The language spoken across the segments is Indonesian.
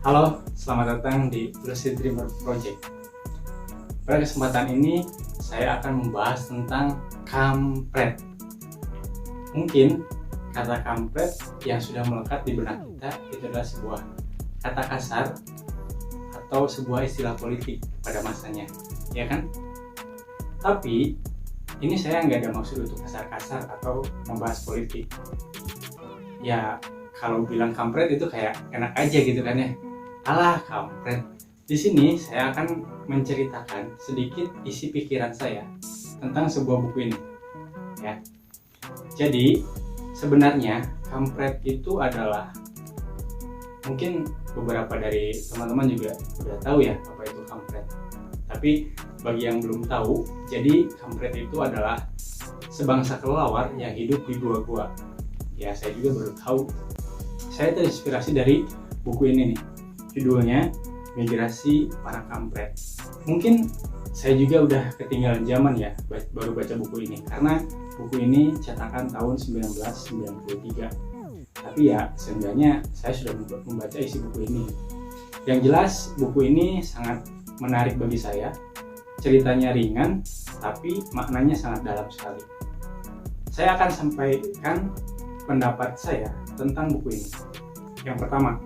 Halo, selamat datang di Lucid Dreamer Project. Pada kesempatan ini, saya akan membahas tentang kampret. Mungkin kata kampret yang sudah melekat di benak kita itu adalah sebuah kata kasar atau sebuah istilah politik pada masanya, ya kan? Tapi ini saya nggak ada maksud untuk kasar-kasar atau membahas politik. Ya, kalau bilang kampret itu kayak enak aja gitu kan ya. Alah, kampret. Di sini saya akan menceritakan sedikit isi pikiran saya tentang sebuah buku ini. Ya. Jadi, sebenarnya kampret itu adalah, mungkin beberapa dari teman-teman juga udah tahu ya apa itu kampret. Tapi bagi yang belum tahu, jadi kampret itu adalah sebangsa kelelawar yang hidup di gua-gua. Ya, saya juga baru tahu. Saya terinspirasi dari buku ini nih. Judulnya Migrasi Para Kampret. Mungkin saya juga udah ketinggalan zaman ya baru baca buku ini, karena buku ini cetakan tahun 1993. Tapi ya seenggaknya saya sudah membaca isi buku ini. Yang jelas buku ini sangat menarik bagi saya. Ceritanya ringan tapi maknanya sangat dalam sekali. Saya akan sampaikan pendapat saya tentang buku ini. Yang pertama,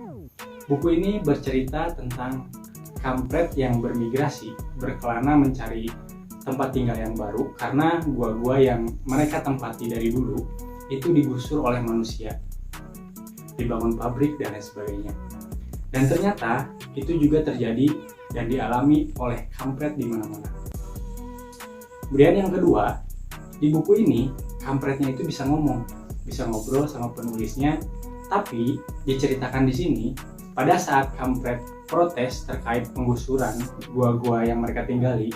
buku ini bercerita tentang kampret yang bermigrasi, berkelana mencari tempat tinggal yang baru karena gua-gua yang mereka tempati dari dulu itu digusur oleh manusia, dibangun pabrik dan lain sebagainya. Dan ternyata itu juga terjadi dan dialami oleh kampret di mana-mana. Kemudian yang kedua, di buku ini kampretnya itu bisa ngomong, bisa ngobrol sama penulisnya, tapi diceritakan di sini pada saat kampret protes terkait penggusuran gua-gua yang mereka tinggali,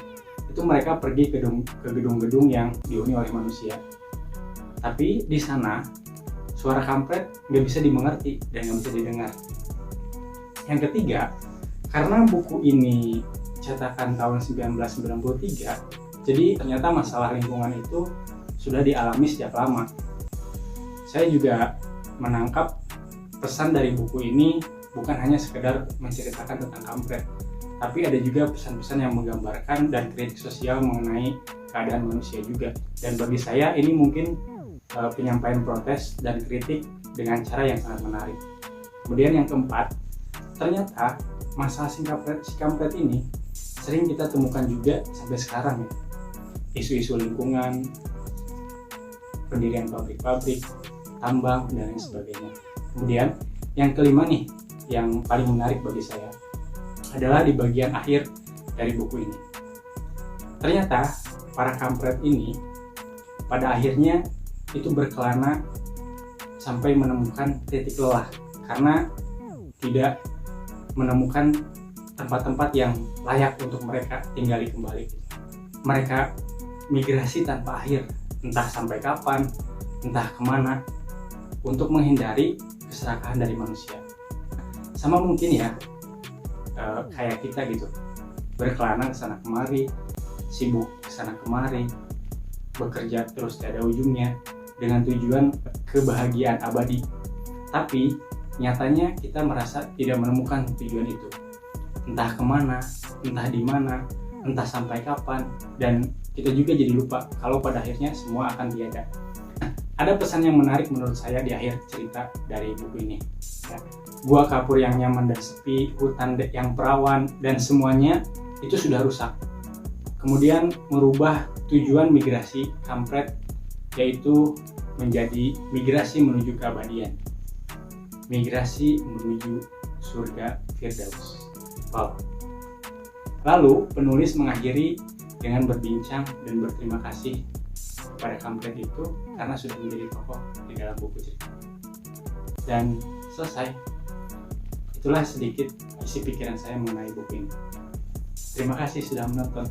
itu mereka pergi ke gedung-gedung yang dihuni oleh manusia. Tapi di sana suara kampret nggak bisa dimengerti dan nggak bisa didengar. Yang ketiga, karena buku ini cetakan tahun 1993, jadi ternyata masalah lingkungan itu sudah dialami sejak lama. Saya juga menangkap pesan dari buku ini bukan hanya sekedar menceritakan tentang kampret, tapi ada juga pesan-pesan yang menggambarkan dan kritik sosial mengenai keadaan manusia juga. Dan bagi saya ini mungkin penyampaian protes dan kritik dengan cara yang sangat menarik. Kemudian yang keempat, ternyata masalah si kampret ini sering kita temukan juga sampai sekarang ya. Isu-isu lingkungan, pendirian pabrik-pabrik, tambang, dan lain sebagainya. Kemudian yang kelima nih, yang paling menarik bagi saya adalah di bagian akhir dari buku ini. Ternyata para kampret ini pada akhirnya itu berkelana sampai menemukan titik lelah karena tidak menemukan tempat-tempat yang layak untuk mereka tinggali kembali. Mereka migrasi tanpa akhir, entah sampai kapan, entah kemana, untuk menghindari keserakahan dari manusia. Sama mungkin ya kayak kita gitu, berkelana kesana kemari, sibuk kesana kemari, bekerja terus tidak ada ujungnya dengan tujuan kebahagiaan abadi. Tapi nyatanya kita merasa tidak menemukan tujuan itu, entah kemana, entah di mana, entah sampai kapan, dan kita juga jadi lupa kalau pada akhirnya semua akan tiada. Ada pesan yang menarik menurut saya di akhir cerita dari buku ini. Ya. Gua kapur yang nyaman dan sepi, hutan yang perawan, dan semuanya itu sudah rusak. Kemudian merubah tujuan migrasi kampret, yaitu menjadi migrasi menuju keabadian. Migrasi menuju surga Firdaus. Wow. Lalu penulis mengakhiri dengan berbincang dan berterima kasih pada kampret itu karena sudah menjadi tokoh di dalam buku cerita. Dan selesai. Itulah sedikit isi pikiran saya mengenai buku ini. Terima kasih sudah menonton.